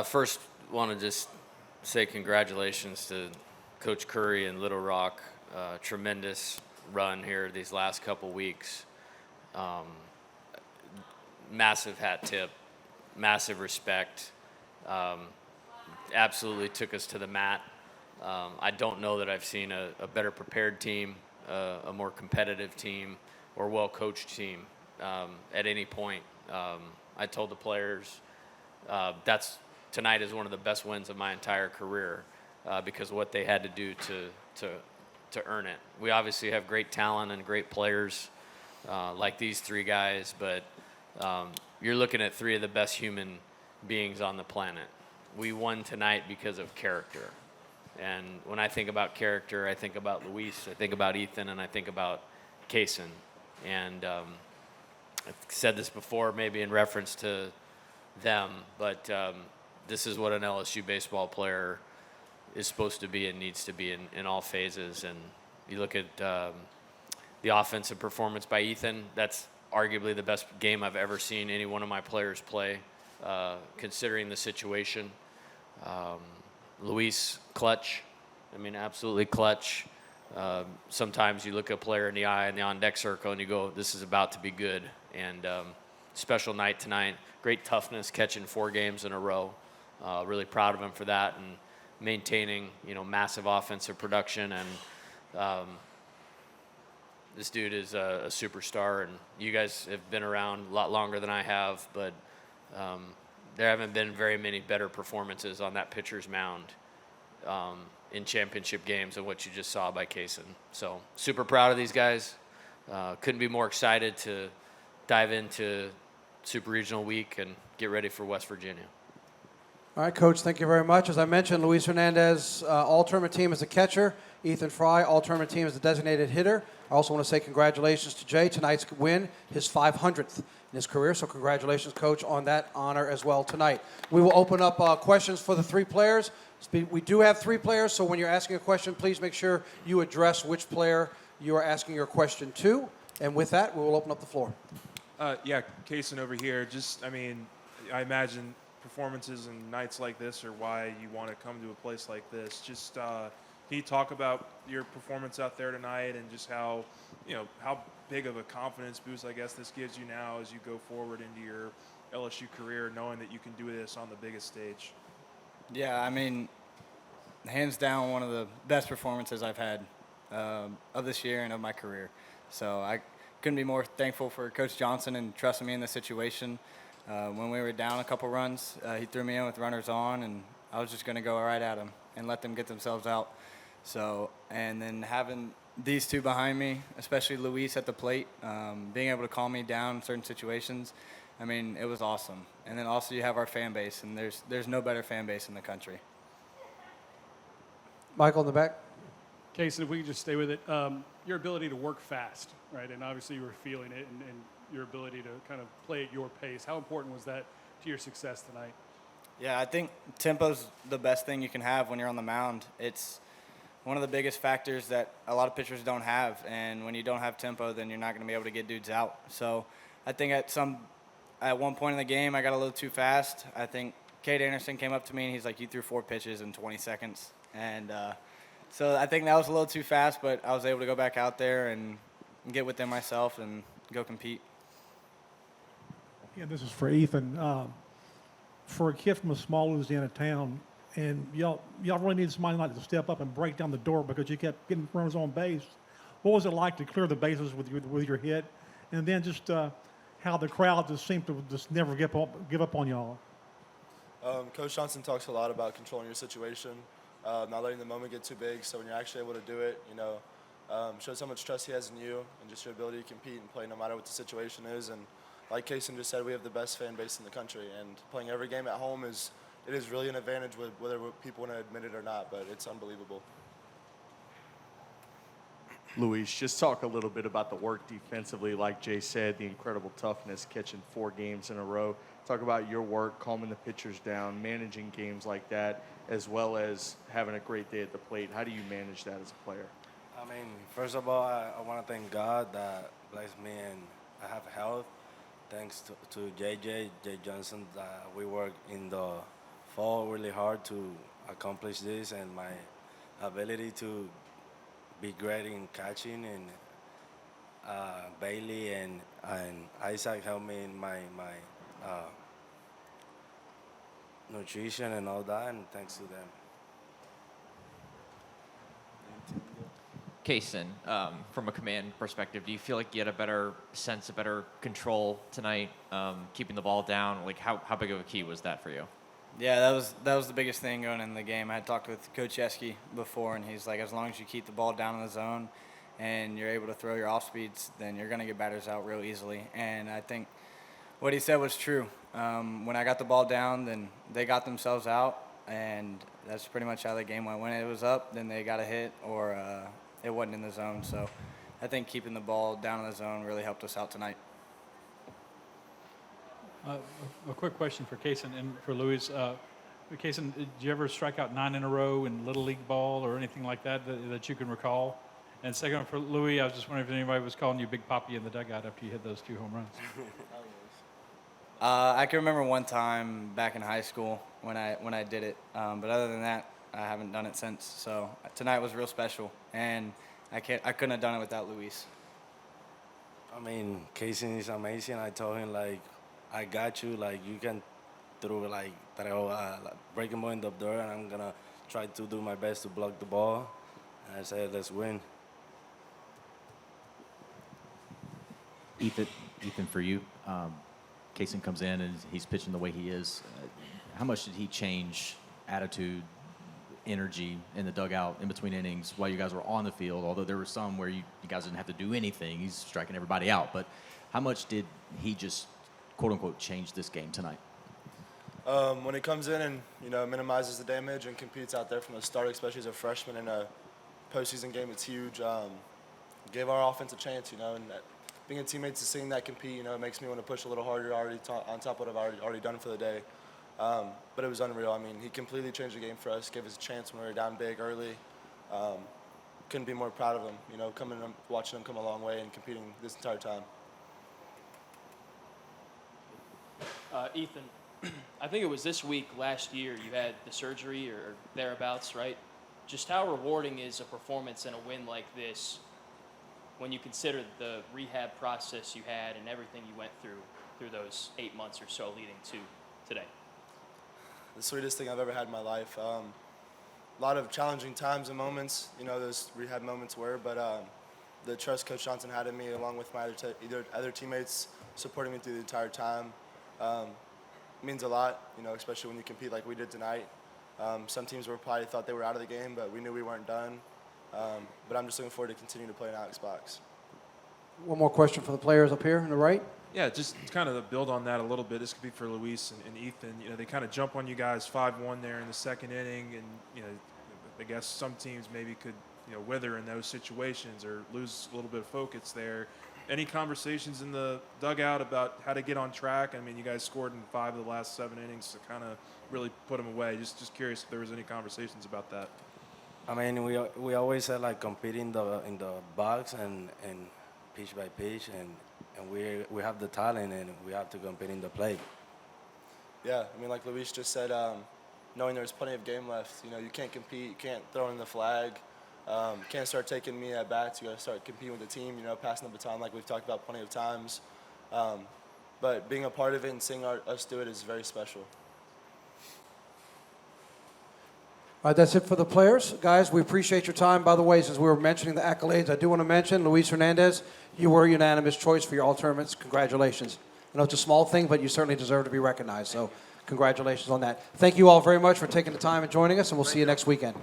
First, want to just say congratulations to Coach Curry and Little Rock. Tremendous run here these last couple weeks. Massive hat tip, massive respect. Absolutely took us to the mat. I don't know that I've seen a better prepared team, a more competitive team, or well-coached team at any point. I told the players tonight is one of the best wins of my entire career because of what they had to do to earn it. We obviously have great talent and great players like these three guys, but you're looking at three of the best human beings on the planet. We won tonight because of character. And when I think about character, I think about Luis, I think about Ethan, and I think about Casan. And I've said this before, maybe in reference to them, but this is what an LSU baseball player is supposed to be and needs to be in all phases. And you look at the offensive performance by Ethan, that's arguably the best game I've ever seen any one of my players play, considering the situation. Luis, clutch. I mean, absolutely clutch. Sometimes you look a player in the eye in the on-deck circle and you go, this is about to be good. And special night tonight. Great toughness, catching 4 games in a row. Really proud of him for that and maintaining, massive offensive production. And this dude is a superstar. And you guys have been around a lot longer than I have, but there haven't been very many better performances on that pitcher's mound in championship games than what you just saw by Casan. So super proud of these guys. Couldn't be more excited to dive into Super Regional Week and get ready for West Virginia. All right, Coach, thank you very much. As I mentioned, Luis Hernandez, all-tournament team as a catcher. Ethan Frey, all-tournament team as the designated hitter. I also want to say congratulations to Jay. Tonight's win, his 500th in his career. So congratulations, Coach, on that honor as well tonight. We will open up questions for the 3 players. We do have 3 players, so when you're asking a question, please make sure you address which player you are asking your question to. And with that, we will open up the floor. Casan over here. I imagine performances and nights like this are why you want to come to a place like this. Just can you talk about your performance out there tonight and just how big of a confidence boost, I guess, this gives you now as you go forward into your LSU career, knowing that you can do this on the biggest stage? Yeah, hands down, one of the best performances I've had of this year and of my career. So I couldn't be more thankful for Coach Johnson and trusting me in this situation. When we were down a couple runs, he threw me in with runners on, and I was just going to go right at them and let them get themselves out. So, and then having these 2 behind me, especially Luis at the plate, being able to calm me down in certain situations, it was awesome. And then also you have our fan base, and there's no better fan base in the country. Michael in the back. Casan, if we could just stay with it, your ability to work fast, right? And obviously you were feeling it, and your ability to kind of play at your pace. How important was that to your success tonight? Yeah, I think tempo's the best thing you can have when you're on the mound. It's one of the biggest factors that a lot of pitchers don't have, and when you don't have tempo, then you're not going to be able to get dudes out. So I think at one point in the game, I got a little too fast. I think Cade Anderson came up to me, and he's like, you threw 4 pitches in 20 seconds. And so I think that was a little too fast, but I was able to go back out there and get within myself and go compete. Yeah, this is for Ethan. For a kid from a small Louisiana town, and y'all really needed somebody like to step up and break down the door because you kept getting runners on base. What was it like to clear the bases with your hit, and then just how the crowd just seemed to just never give up on y'all? Coach Johnson talks a lot about controlling your situation, not letting the moment get too big. So when you're actually able to do it, shows how much trust he has in you and just your ability to compete and play no matter what the situation is. And like Casan just said, we have the best fan base in the country, and playing every game at home is really an advantage, whether people want to admit it or not, but it's unbelievable. Luis, just talk a little bit about the work defensively, like Jay said, the incredible toughness, catching 4 games in a row. Talk about your work, calming the pitchers down, managing games like that, as well as having a great day at the plate. How do you manage that as a player? First of all, I want to thank God that blessed me and I have health. Thanks to Jay Johnson that we work in the fought really hard to accomplish this, and my ability to be great in catching, and Bailey and Isaac helped me in my nutrition and all that, and thanks to them. Casan, from a command perspective, do you feel like you had a better sense, a better control tonight, keeping the ball down? Like, how big of a key was that for you? Yeah, that was the biggest thing going in the game. I had talked with Coach Yeski before, and he's like, as long as you keep the ball down in the zone and you're able to throw your off speeds, then you're going to get batters out real easily. And I think what he said was true. When I got the ball down, then they got themselves out, and that's pretty much how the game went. When it was up, then they got a hit, or it wasn't in the zone. So I think keeping the ball down in the zone really helped us out tonight. A quick question for Casan and for Luis. Casan, did you ever strike out 9 in a row in Little League ball or anything like that that you can recall? And second, for Luis, I was just wondering if anybody was calling you Big Papi in the dugout after you hit those 2 home runs. I can remember one time back in high school when I did it, but other than that, I haven't done it since. So tonight was real special, and I couldn't have done it without Luis. I mean, Cason is amazing. I told him, like, I got you. Like, you can throw, like, breaking ball in the door, and I'm going to try to do my best to block the ball. And I said, let's win. Ethan, for you, Cason comes in and he's pitching the way he is. How much did he change attitude, energy in the dugout in between innings while you guys were on the field? Although there were some where you guys didn't have to do anything. He's striking everybody out. But how much did he just, quote unquote, change this game tonight? When he comes in and, minimizes the damage and competes out there from the start, especially as a freshman in a postseason game, it's huge. Gave our offense a chance, and being a teammate to seeing that compete, it makes me want to push a little harder on top of what I've already done for the day. But it was unreal. I mean, he completely changed the game for us, gave us a chance when we were down big early. Couldn't be more proud of him, watching him come a long way and competing this entire time. Ethan, I think it was this week last year you had the surgery or thereabouts, right? Just how rewarding is a performance and a win like this when you consider the rehab process you had and everything you went through those 8 months or so leading to today? The sweetest thing I've ever had in my life. A lot of challenging times and moments, those rehab moments were, but the trust Coach Johnson had in me, along with my other teammates supporting me through the entire time, means a lot, especially when you compete like we did tonight. Some teams probably thought they were out of the game, but we knew we weren't done. But I'm just looking forward to continuing to play in Alex box. One more question for the players up here on the right. Yeah, just kind of to build on that a little bit. This could be for Luis and Ethan. They kind of jump on you guys 5-1 there in the second inning, and I guess some teams maybe could wither in those situations or lose a little bit of focus there. Any conversations in the dugout about how to get on track? I mean, you guys scored in 5 of the last 7 innings to kind of really put them away. Just curious if there was any conversations about that. I mean, we always said, like, compete in the box and pitch by pitch, and we have the talent, and we have to compete in the plate. Yeah, I mean, like Luis just said, knowing there's plenty of game left, you can't compete, you can't throw in the flag, you can't start taking me at bats, you got to start competing with the team, passing the baton like we've talked about plenty of times. But being a part of it and seeing us do it is very special. All right, that's it for the players. Guys, we appreciate your time. By the way, since we were mentioning the accolades, I do want to mention Luis Hernandez. You were a unanimous choice for your all tournaments. Congratulations. I know it's a small thing, but you certainly deserve to be recognized. So congratulations on that. Thank you all very much for taking the time and joining us, and we'll see you next weekend.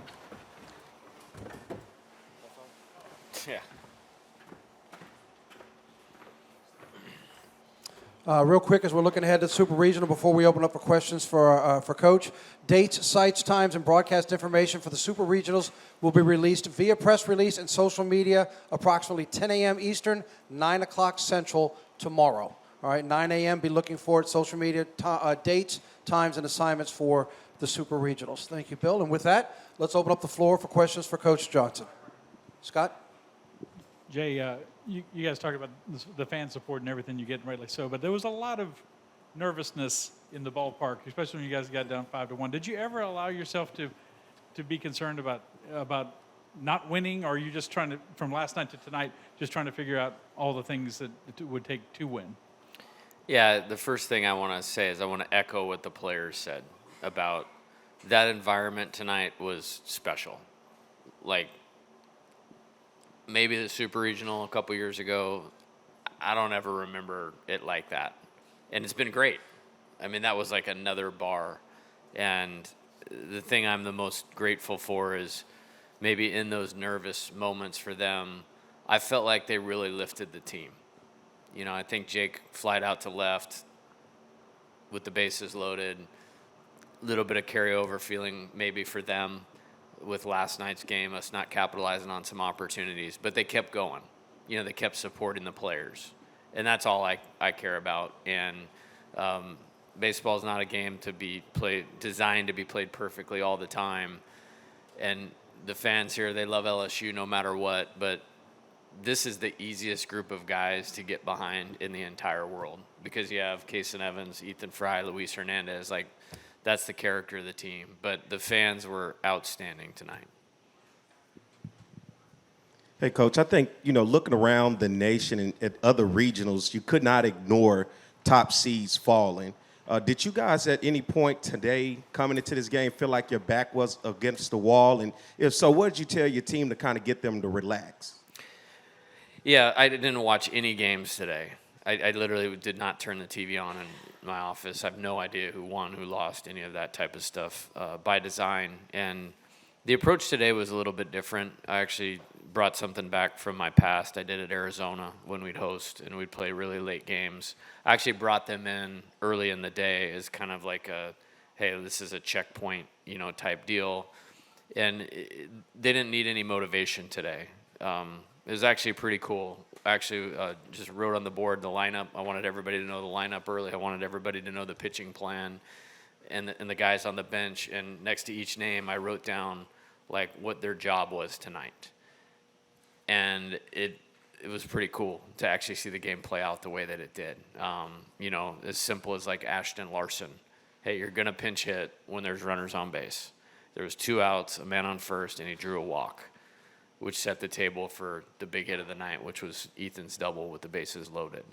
Yeah. Real quick, as we're looking ahead to the Super Regional, before we open up for questions for Coach, dates, sites, times, and broadcast information for the Super Regionals will be released via press release and social media approximately 10 a.m. Eastern, 9 o'clock Central tomorrow. All right, 9 a.m. Be looking for it, social media dates, times, and assignments for the Super Regionals. Thank you, Bill. And with that, let's open up the floor for questions for Coach Johnson. Scott? Jay, you guys talked about the fan support and everything you get, rightly so, but there was a lot of nervousness in the ballpark, especially when you guys got down 5-1. Did you ever allow yourself to be concerned about not winning, or are you just trying to, from last night to tonight, just trying to figure out all the things that it would take to win? Yeah, the first thing I want to say is I want to echo what the players said about that environment tonight was special. Like, maybe the Super Regional a couple years ago, I don't ever remember it like that. And it's been great. I mean, that was like another bar. And the thing I'm the most grateful for is maybe in those nervous moments for them, I felt like they really lifted the team. You know, I think Jake flied out to left with the bases loaded, a little bit of carryover feeling maybe for them with last night's game, us not capitalizing on some opportunities, but they kept going. You know, they kept supporting the players. And that's all I care about. And baseball is not a game to be played, designed to be played perfectly all the time. And the fans here, they love LSU no matter what, but this is the easiest group of guys to get behind in the entire world because you have Casan Evans, Ethan Frey, Luis Hernandez. Like, that's the character of the team. But the fans were outstanding tonight. Hey, Coach, I think, looking around the nation and at other regionals, you could not ignore top seeds falling. Did you guys at any point today coming into this game feel like your back was against the wall? And if so, what did you tell your team to kind of get them to relax? Yeah, I didn't watch any games today. I literally did not turn the TV on in my office. I have no idea who won, who lost, any of that type of stuff by design. And the approach today was a little bit different. I actually brought something back from my past. I did at Arizona when we'd host and we'd play really late games. I actually brought them in early in the day as kind of like a, hey, this is a checkpoint, type deal. And they didn't need any motivation today. It was actually pretty cool. I actually just wrote on the board the lineup. I wanted everybody to know the lineup early. I wanted everybody to know the pitching plan and the guys on the bench. And next to each name, I wrote down like what their job was tonight. And it was pretty cool to actually see the game play out the way that it did. As simple as like Ashton Larson. Hey, you're going to pinch hit when there's runners on base. There was 2 outs, a man on first, and he drew a walk, which set the table for the big hit of the night, which was Ethan's double with the bases loaded.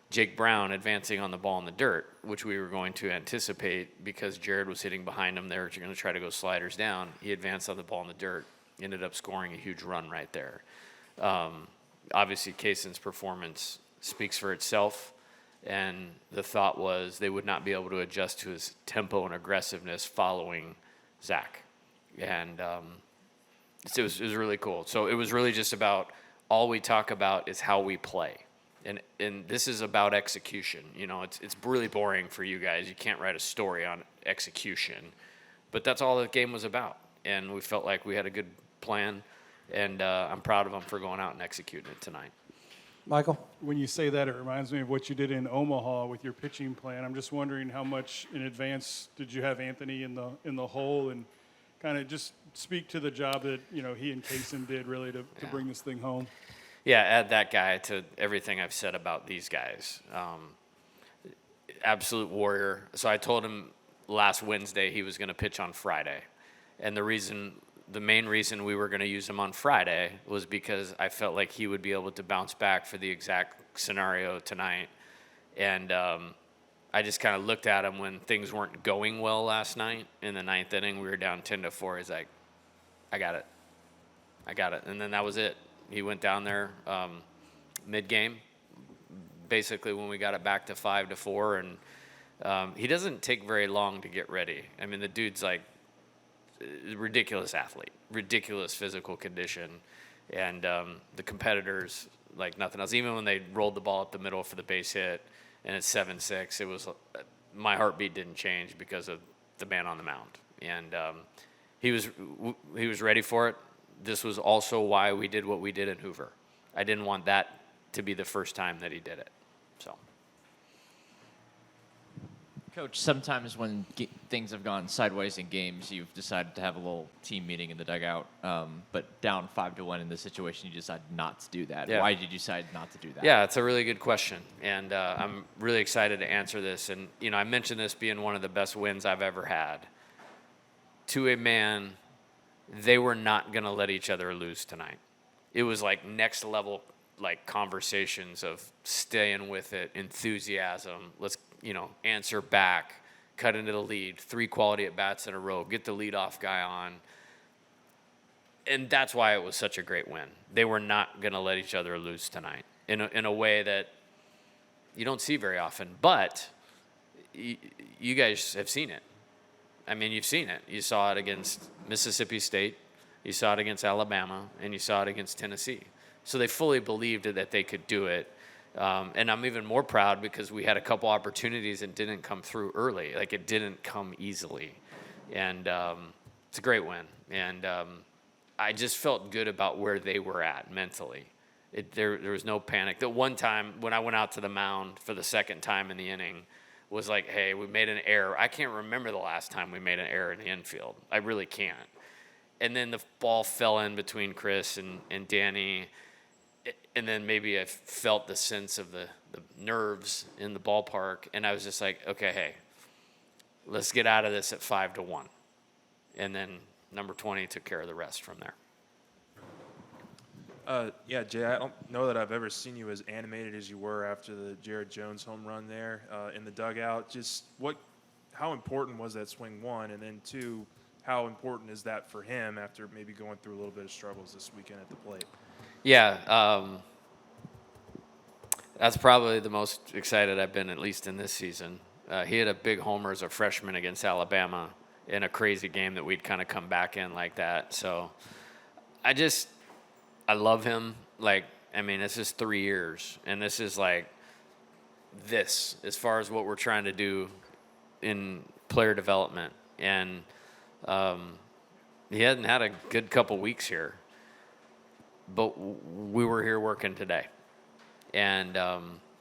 Jake Brown advancing on the ball in the dirt, which we were going to anticipate because Jared was hitting behind him there. You're going to try to go sliders down. He advanced on the ball in the dirt, ended up scoring a huge run right there. Obviously, Casan's performance speaks for itself, and the thought was they would not be able to adjust to his tempo and aggressiveness following Zach. And it was really cool. So it was really just about all we talk about is how we play. And this is about execution. It's really boring for you guys. You can't write a story on execution. But that's all the game was about. And we felt like we had a good plan. And I'm proud of them for going out and executing it tonight. Michael? When you say that, it reminds me of what you did in Omaha with your pitching plan. I'm just wondering how much in advance did you have Anthony in the hole, and kind of just speak to the job that he and Casan did really to bring this thing home. Yeah, add that guy to everything I've said about these guys. Absolute warrior. So I told him last Wednesday he was going to pitch on Friday, and the main reason we were going to use him on Friday was because I felt like he would be able to bounce back for the exact scenario tonight. And I just kind of looked at him when things weren't going well last night in the 9th inning. We were down 10-4. He's like, I got it. And then that was it. He went down there mid-game, basically when we got it back to 5-4. And he doesn't take very long to get ready. I mean, the dude's like, ridiculous athlete, ridiculous physical condition, and the competitors like nothing else. Even when they rolled the ball up the middle for the base hit and it's 7-6, it was my heartbeat didn't change because of the man on the mound, and he was ready for it. This was also why we did what we did in Hoover. I didn't want that to be the first time that he did it. So Coach, sometimes when things have gone sideways in games, you've decided to have a little team meeting in the dugout. But down 5-1 in this situation, you decided not to do that. Yeah. Why did you decide not to do that? Yeah, it's a really good question, and I'm really excited to answer this. And I mentioned this being one of the best wins I've ever had. To a man, they were not going to let each other lose tonight. It was like next level, like conversations of staying with it, enthusiasm. Let's answer back, cut into the lead, 3 quality at bats in a row, get the leadoff guy on. And that's why it was such a great win. They were not going to let each other lose tonight in a way that you don't see very often. But you guys have seen it. I mean, you've seen it. You saw it against Mississippi State, you saw it against Alabama, and you saw it against Tennessee. So they fully believed that they could do it. And I'm even more proud because we had a couple opportunities and didn't come through early. Like, it didn't come easily. And it's a great win. And I just felt good about where they were at mentally. There was no panic. The one time when I went out to the mound for the second time in the inning was like, hey, we made an error. I can't remember the last time we made an error in the infield. I really can't. And then the ball fell in between Chris and Danny. And then maybe I felt the sense of the nerves in the ballpark, and I was just like, okay, hey, let's get out of this at 5-1. And then number 20 took care of the rest from there. Yeah, Jay, I don't know that I've ever seen you as animated as you were after the Jared Jones home run there in the dugout. Just how important was that swing, 1, and then 2, how important is that for him after maybe going through a little bit of struggles this weekend at the plate? Yeah, that's probably the most excited I've been, at least in this season. He had a big homer as a freshman against Alabama in a crazy game that we'd kind of come back in like that. So I love him. Like, I mean, this is 3 years, and this is like this as far as what we're trying to do in player development. And he hadn't had a good couple weeks here. But we were here working today. And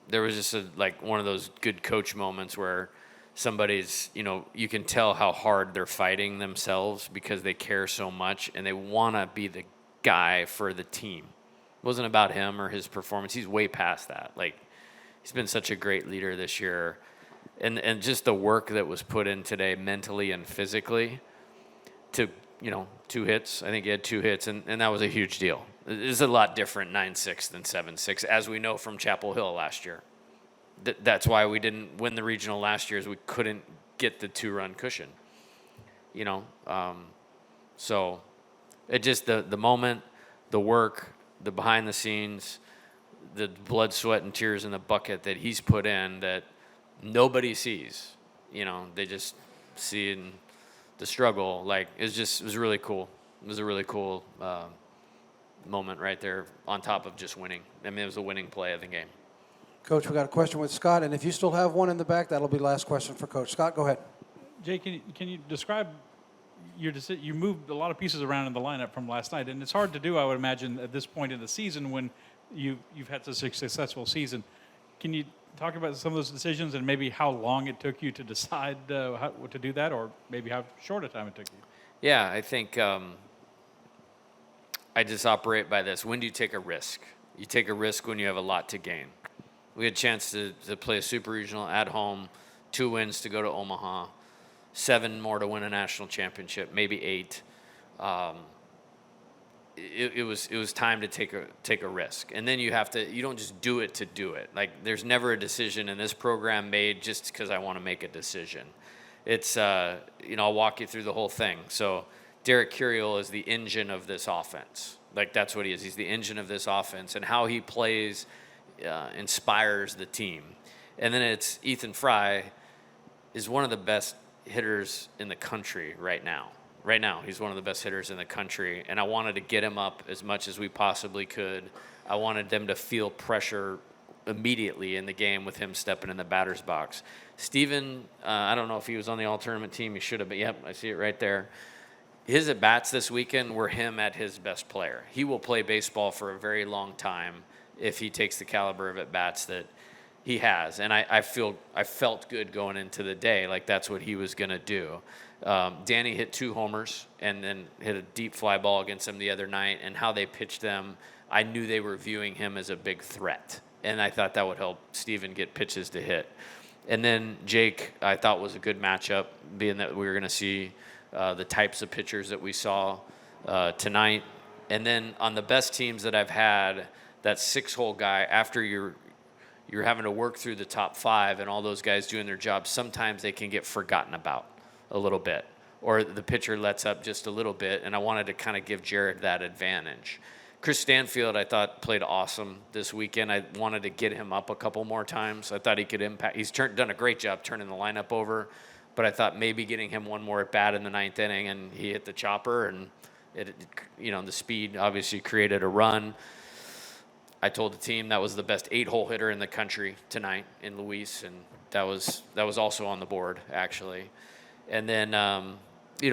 there was just one of those good coach moments where somebody's, you can tell how hard they're fighting themselves because they care so much and they want to be the guy for the team. It wasn't about him or his performance. He's way past that. Like, he's been such a great leader this year. And just the work that was put in today mentally and physically to, 2 hits. I think he had 2 hits, and that was a huge deal. It's a lot different 9-6 than 7-6, as we know from Chapel Hill last year. That's why we didn't win the regional last year, is we couldn't get the 2-run cushion. So it just the moment, the work, the behind the scenes, the blood, sweat, and tears in the bucket that he's put in that nobody sees. They just see in the struggle. Like, it was really cool. It was a really cool moment right there on top of just winning. I mean, it was a winning play of the game. Coach, we got a question with Scott, and if you still have one in the back, that'll be the last question for Coach. Scott, go ahead. Jay, can you describe your decision? You moved a lot of pieces around in the lineup from last night, and it's hard to do, I would imagine, at this point in the season when you've had such a successful season. Can you talk about some of those decisions and maybe how long it took you to decide how to do that, or maybe how short a time it took you? Yeah, I think I just operate by this. When do you take a risk? You take a risk when you have a lot to gain. We had a chance to play a super regional at home, 2 wins to go to Omaha, 7 more to win a national championship, maybe 8. It was time to take a risk. And then you don't just do it to do it. Like, there's never a decision in this program made just because I want to make a decision. It's, I'll walk you through the whole thing. So Derek Curiel is the engine of this offense. Like, that's what he is. He's the engine of this offense, and how he plays inspires the team. And then it's Ethan Frey is one of the best hitters in the country right now. Right now, he's one of the best hitters in the country, and I wanted to get him up as much as we possibly could. I wanted them to feel pressure immediately in the game with him stepping in the batter's box. Steven, I don't know if he was on the all-tournament team. He should have, but yep, I see it right there. His at-bats this weekend were him at his best player. He will play baseball for a very long time if he takes the caliber of at-bats that He has, and I felt good going into the day, like that's what he was going to do. Danny hit 2 homers and then hit a deep fly ball against him the other night, and how they pitched them, I knew they were viewing him as a big threat, and I thought that would help Steven get pitches to hit. And then Jake, I thought was a good matchup, being that we were going to see the types of pitchers that we saw tonight. And then on the best teams that I've had, that 6-hole guy, after you're having to work through the top 5 and all those guys doing their job, sometimes they can get forgotten about a little bit, or the pitcher lets up just a little bit, and I wanted to kind of give Jared that advantage. Chris Stanfield, I thought, played awesome this weekend. I wanted to get him up a couple more times. I thought he could impact. He's done a great job turning the lineup over, but I thought maybe getting him one more at bat in the 9th inning, and he hit the chopper, and the speed obviously created a run. I told the team that was the best 8-hole hitter in the country tonight in Luis, and that was also on the board, actually. And then,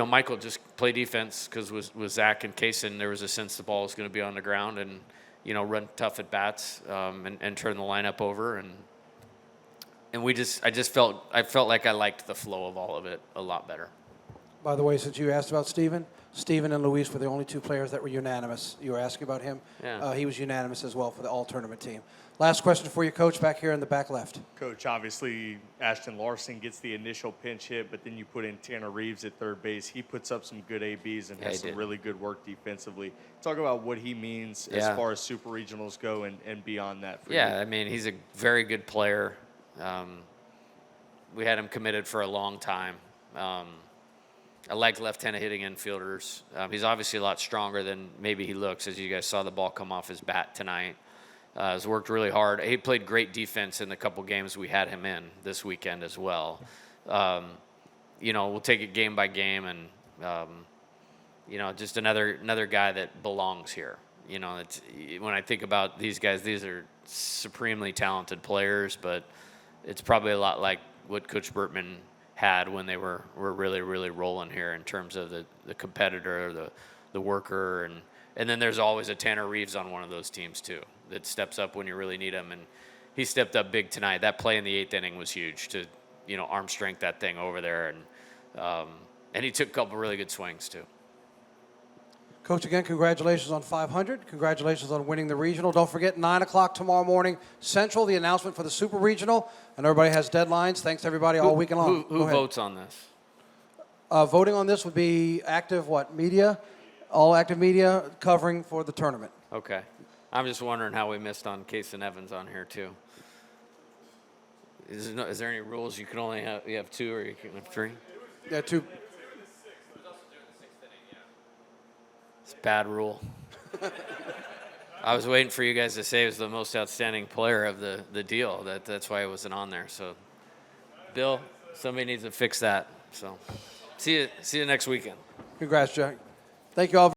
Michael just play defense because with Zach and Casan, there was a sense the ball was going to be on the ground and, run tough at bats and turn the lineup over. And I felt like I liked the flow of all of it a lot better. By the way, since you asked about Steven and Luis were the only 2 players that were unanimous. You were asking about him. Yeah. He was unanimous as well for the all-tournament team. Last question for you, Coach, back here in the back left. Coach, obviously Ashton Larson gets the initial pinch hit, but then you put in Tanner Reeves at third base. He puts up some good ABs and has some really good work defensively. Talk about what he means as far as super regionals go and beyond that for you. Yeah, I mean, he's a very good player. We had him committed for a long time. I like left-handed hitting infielders. He's obviously a lot stronger than maybe he looks, as you guys saw the ball come off his bat tonight. Has worked really hard. He played great defense in the couple games we had him in this weekend as well. We'll take it game by game, and just another guy that belongs here. When I think about these guys, these are supremely talented players, but it's probably a lot like what Coach Bertman had when they were really, really rolling here in terms of the competitor, the worker, and then there's always a Tanner Reeves on one of those teams too that steps up when you really need him, and he stepped up big tonight. That play in the 8th inning was huge to arm strength that thing over there, and he took a couple really good swings too. Coach, again, congratulations on 500. Congratulations on winning the regional. Don't forget, 9 o'clock tomorrow morning, Central, the announcement for the Super Regional. And everybody has deadlines. Thanks, everybody, all weekend long. Who votes on this? Voting on this would be active, media? All active media covering for the tournament. Okay. I'm just wondering how we missed on Casan Evans on here, too. Is there any rules? You can only have 2 or you can have 3? Yeah, 2. It's a bad rule. I was waiting for you guys to say he was the most outstanding player of the deal. That's why it wasn't on there. So, Bill, somebody needs to fix that. So, see you next weekend. Congrats, Jack. Thank you all.